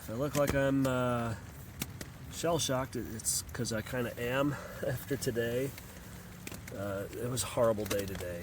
If I look like I'm shell-shocked, it's because I kind of am after today. It was a horrible day today.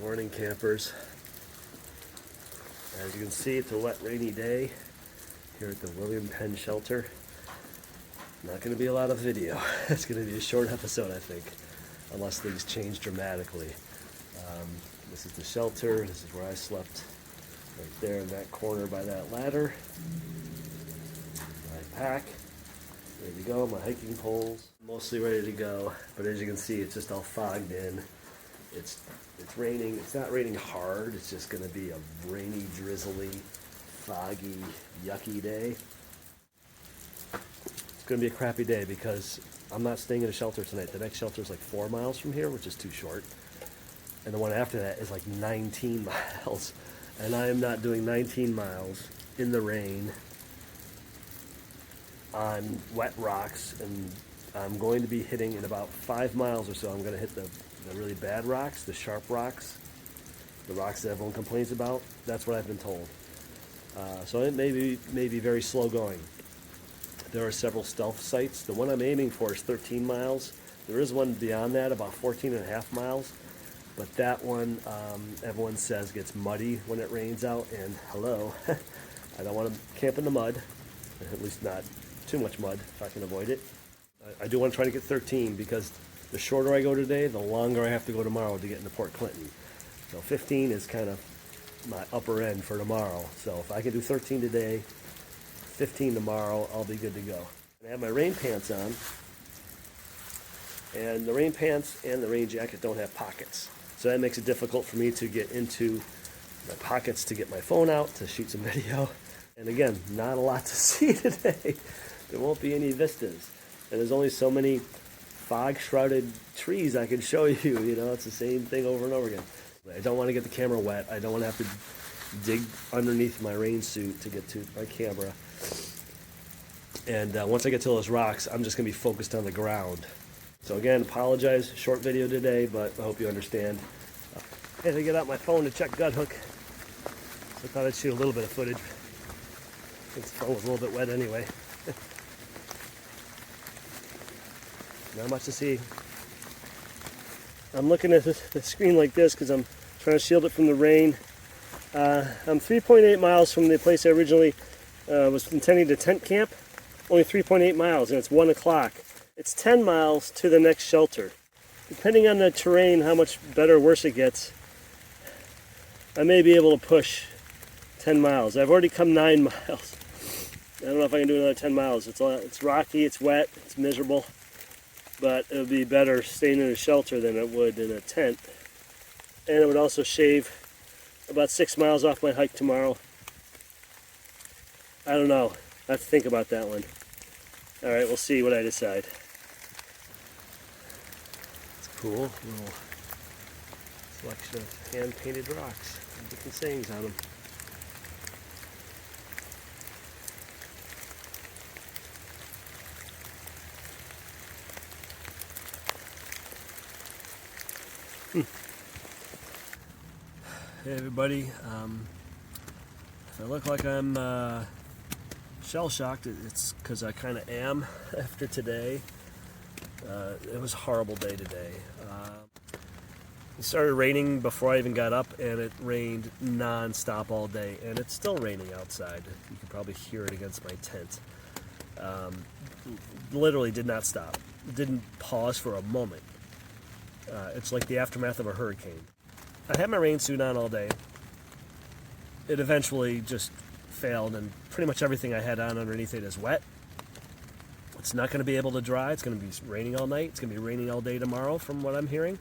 Morning, campers. As you can see, it's a wet, rainy day here at the Penn shelter. Not going to be a lot of video. It's going to be a short episode, I think, unless things change dramatically. This is the shelter. This is where I slept, right there in that corner by that ladder. My pack, ready to go. My hiking poles, mostly ready to go. But as you can see, it's just all fogged in. It's raining. It's not raining hard. It's just going to be a rainy, drizzly, foggy, yucky day. It's going to be a crappy day because I'm not staying in a shelter tonight. The next shelter is like 4 miles from here, which is too short. And the one after that is like 19 miles. And I am not doing 19 miles in the rain on wet rocks. And I'm going to be hitting in about 5 miles or so. I'm going to hit the really bad rocks, the sharp rocks, the rocks that everyone complains about. That's what I've been told. So it may be very slow going. There are several stealth sites. The one I'm aiming for is 13 miles. There is one beyond that, about 14 and a half miles. But that one, everyone says, gets muddy when it rains out. And hello, I don't want to camp in the mud, at least not too much mud if I can avoid it. I do want to try to get 13 because the shorter I go today, the longer I have to go tomorrow to get into Port Clinton. So 15 is kind of my upper end for tomorrow. So if I can do 13 today, 15 tomorrow, I'll be good to go. I have my rain pants on, and the rain pants and the rain jacket don't have pockets. So that makes it difficult for me to get into my pockets to get my phone out, to shoot some video. And again, not a lot to see today. There won't be any vistas. And there's only so many fog-shrouded trees I can show you. You know, it's the same thing over and over again. I don't want to get the camera wet. I don't want to have to dig underneath my rain suit to get to my camera. And once I get to those rocks, I'm just going to be focused on the ground. So again, apologize, short video today, but I hope you understand. I had to get out my phone to check gut hook. So I thought I'd shoot a little bit of footage. Since the phone was a little bit wet anyway. Not much to see. I'm looking at the screen like this because I'm trying to shield it from the rain. I'm 3.8 miles from the place I originally was intending to tent camp. Only 3.8 miles, and it's 1 o'clock. It's 10 miles to the next shelter. Depending on the terrain, how much better or worse it gets, I may be able to push 10 miles. I've already come 9 miles. I don't know if I can do another 10 miles. It's rocky, it's wet, it's miserable. But it would be better staying in a shelter than it would in a tent. And it would also shave about 6 miles off my hike tomorrow. I don't know. I have to think about that one. Alright, we'll see what I decide. It's cool. Little selection of hand-painted rocks. Different sayings on them. Hey everybody, if I look like I'm shell-shocked, it's because I kind of am after today. It was a horrible day today. It started raining before I even got up, and it rained non-stop all day, and it's still raining outside. You can probably hear it against my tent. Literally did not stop. It didn't pause for a moment. It's like the aftermath of a hurricane. I had my rain suit on all day. It eventually just failed, and pretty much everything I had on underneath it is wet. It's not going to be able to dry. It's going to be raining all night. It's going to be raining all day tomorrow from what I'm hearing.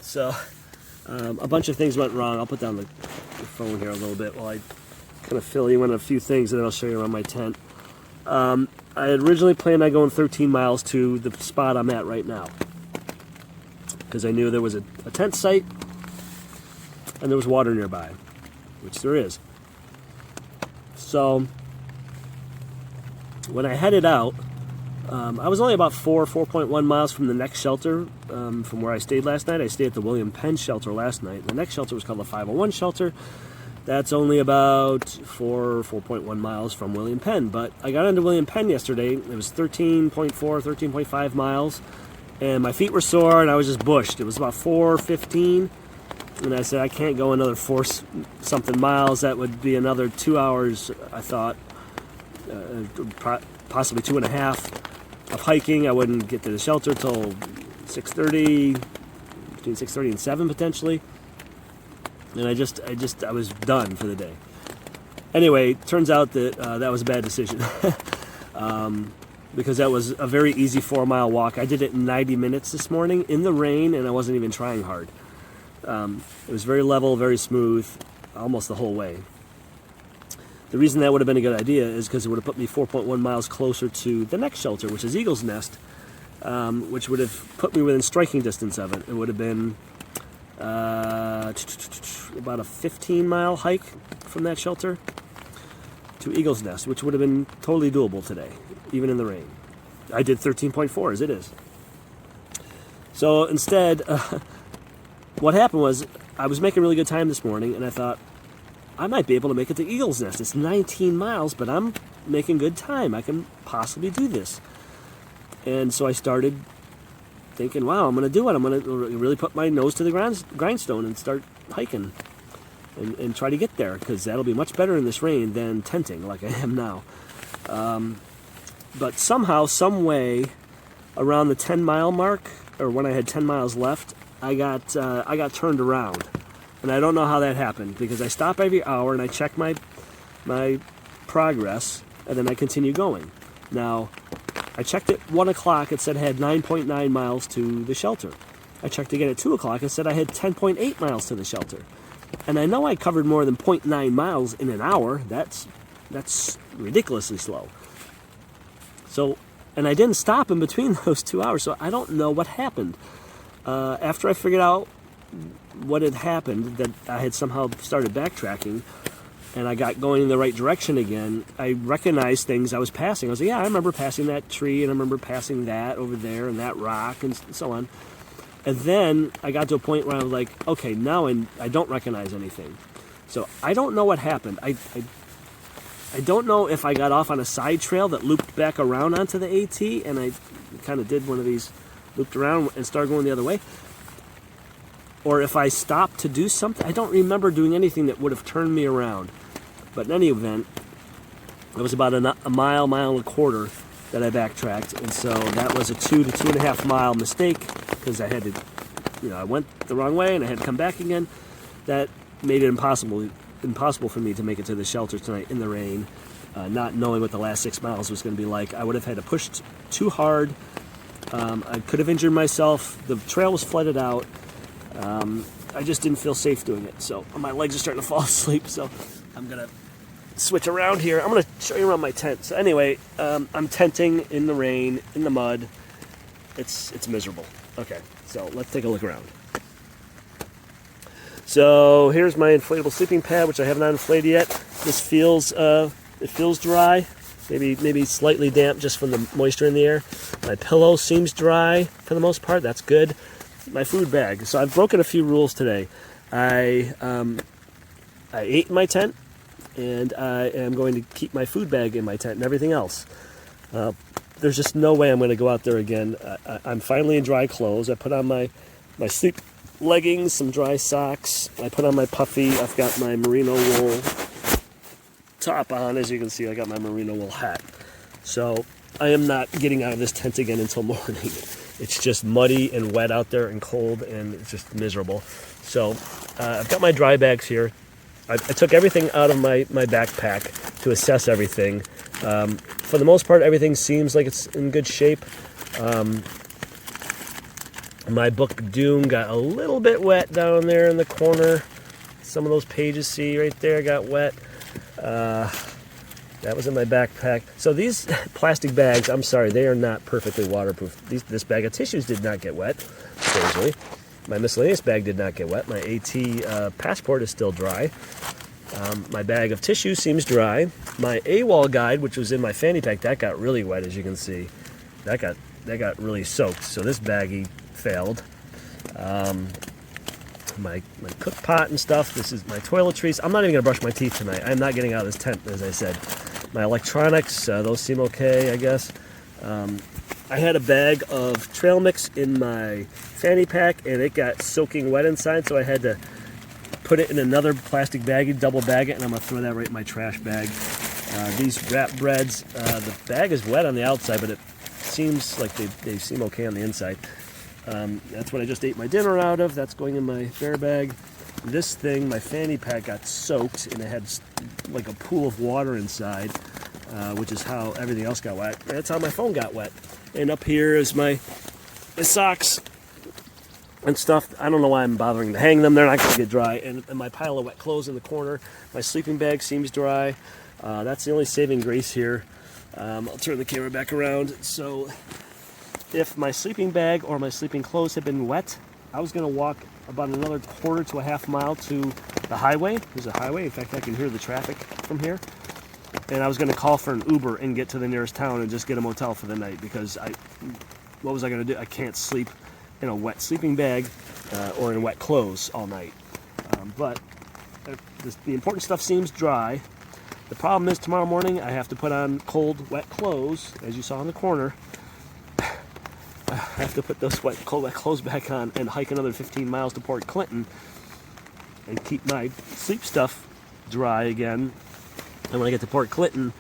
So a bunch of things went wrong. I'll put down the phone here a little bit while I kind of fill you in on a few things, and then I'll show you around my tent. I had originally planned on going 13 miles to the spot I'm at right now. because I knew there was a tent site and there was water nearby, which there is. So when I headed out, I was only about 4.1 miles from the next shelter from where I stayed last night. I stayed at the Penn shelter last night. The next shelter was called the 501 shelter. That's only about 4.1 miles from Penn. But I got into Penn yesterday. It was 13.5 miles. And my feet were sore and I was just bushed. It was about 4:15. And I said, I can't go another 4-something miles. That would be another 2 hours, I thought. Possibly 2.5 of hiking. I wouldn't get to the shelter till 6:30, between 6:30 and 7 potentially. And I was done for the day. Anyway, turns out that that was a bad decision. Because that was a very easy 4-mile walk. I did it in 90 minutes this morning in the rain, and I wasn't even trying hard. It was very level, very smooth, almost the whole way. The reason that would have been a good idea is because it would have put me 4.1 miles closer to the next shelter, which is Eagle's Nest, which would have put me within striking distance of it. It would have been about a 15-mile hike from that shelter to Eagle's Nest, which would have been totally doable today, even in the rain. I did 13.4 as it is. So instead, what happened was I was making really good time this morning, and I thought, I might be able to make it to Eagle's Nest. It's 19 miles, but I'm making good time. I can possibly do this. And so I started thinking, wow, I'm going to do it. I'm going to really put my nose to the grindstone and start hiking and try to get there, because that'll be much better in this rain than tenting like I am now. But somehow, some way, around the 10-mile mark, or when I had 10 miles left, I got turned around. And I don't know how that happened, because I stop every hour and I check my progress, and then I continue going. Now, I checked at 1 o'clock, it said I had 9.9 miles to the shelter. I checked again at 2 o'clock, it said I had 10.8 miles to the shelter. And I know I covered more than 0.9 miles in an hour. That's ridiculously slow. So, and I didn't stop in between those 2 hours, so I don't know what happened. After I figured out what had happened, that I had somehow started backtracking and I got going in the right direction again, I recognized things I was passing. I was like, yeah, I remember passing that tree, and I remember passing that over there and that rock and so on. And then I got to a point where I was like, okay, now I don't recognize anything. So I don't know what happened. I don't know if I got off on a side trail that looped back around onto the AT, and I kind of did one of these, looped around and started going the other way. Or if I stopped to do something. I don't remember doing anything that would have turned me around. But in any event, it was about a mile and a quarter that I backtracked. And so that was a 2 to 2.5 mile mistake, because I had to, I went the wrong way and I had to come back again. That made it impossible for me to make it to the shelter tonight in the rain, not knowing what the last 6 miles was going to be like. I would have had to push too hard. I could have injured myself. The trail was flooded out. I just didn't feel safe doing it. So my legs are starting to fall asleep. So I'm going to switch around here. I'm going to show you around my tent. So anyway, I'm tenting in the rain, in the mud. It's miserable. Okay, so let's take a look around. So here's my inflatable sleeping pad, which I have not inflated yet. This feels dry, maybe slightly damp just from the moisture in the air. My pillow seems dry for the most part. That's good. My food bag. So I've broken a few rules today. I ate in my tent, and I am going to keep my food bag in my tent and everything else. There's just no way I'm going to go out there again. I'm finally in dry clothes. I put on my sleep leggings, some dry socks. I put on my puffy. I've got my merino wool top on. As you can see, I got my merino wool hat. So I am not getting out of this tent again until morning. It's just muddy and wet out there and cold, and it's just miserable. So I've got my dry bags here. I took everything out of my backpack to assess everything. For the most part, everything seems like it's in good shape. My book Dune got a little bit wet down there in the corner. Some of those pages, see right there, got wet. That was in my backpack. So these plastic bags, I'm sorry, they are not perfectly waterproof. This bag of tissues did not get wet, strangely. My miscellaneous bag did not get wet. My AT passport is still dry. My bag of tissue seems dry. My AWOL guide, which was in my fanny pack, that got really wet, as you can see. That got really soaked. So this baggie failed. My cook pot and stuff. This is my toiletries. I'm not even gonna brush my teeth tonight. I'm not getting out of this tent, as I said. My electronics, those seem okay, I guess. I had a bag of trail mix in my fanny pack, and it got soaking wet inside, so I had to put it in another plastic baggie, double bag it, and I'm gonna throw that right in my trash bag. These wrap breads, the bag is wet on the outside, but it seems like they seem okay on the inside. That's what I just ate my dinner out of. That's going in my bear bag. This thing, my fanny pack got soaked, and it had like a pool of water inside, which is how everything else got wet. That's how my phone got wet. And up here is my socks and stuff. I don't know why I'm bothering to hang them. They're not going to get dry. And my pile of wet clothes in the corner. My sleeping bag seems dry. That's the only saving grace here. I'll turn the camera back around. So if my sleeping bag or my sleeping clothes had been wet, I was going to walk about another quarter to a half mile to the highway. There's a highway. In fact, I can hear the traffic from here. And I was going to call for an Uber and get to the nearest town and just get a motel for the night, because what was I going to do? I can't sleep in a wet sleeping bag or in wet clothes all night. But the important stuff seems dry. The problem is tomorrow morning I have to put on cold, wet clothes, as you saw in the corner. I have to put those cold, wet clothes back on and hike another 15 miles to Port Clinton and keep my sleep stuff dry again. And when I get to Port Clinton,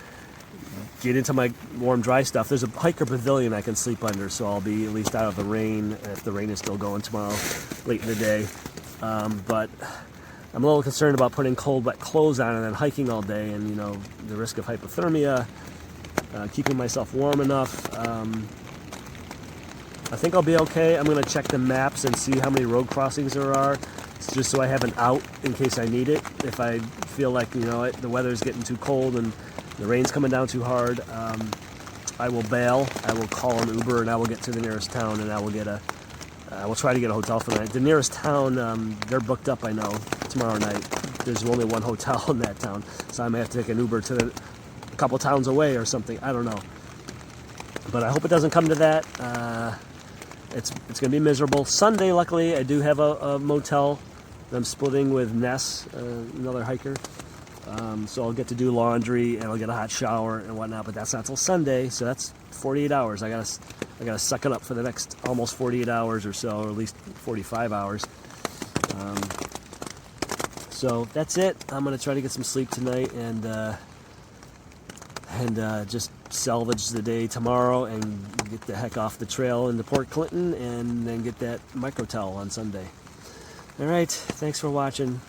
get into my warm, dry stuff. There's a hiker pavilion I can sleep under, so I'll be at least out of the rain, if the rain is still going tomorrow, late in the day. But I'm a little concerned about putting cold, wet clothes on and then hiking all day, and the risk of hypothermia, keeping myself warm enough. I think I'll be okay. I'm going to check the maps and see how many road crossings there are, just so I have an out in case I need it. If I feel like, the weather's getting too cold and the rain's coming down too hard, I will bail. I will call an Uber, and I will get to the nearest town, and I will try to get a hotel for the night. The nearest town, they're booked up, I know, tomorrow night. There's only one hotel in that town, so I may have to take an Uber to a couple towns away or something. I don't know. But I hope it doesn't come to that. It's going to be miserable. Sunday, luckily, I do have a motel that I'm splitting with Ness, another hiker. So I'll get to do laundry, and I'll get a hot shower and whatnot, but that's not till Sunday, so that's 48 hours. I gotta suck it up for the next almost 48 hours or so, or at least 45 hours. So that's it. I'm going to try to get some sleep tonight and just salvage the day tomorrow and get the heck off the trail into Port Clinton, and then get that microtel on Sunday. All right, thanks for watching.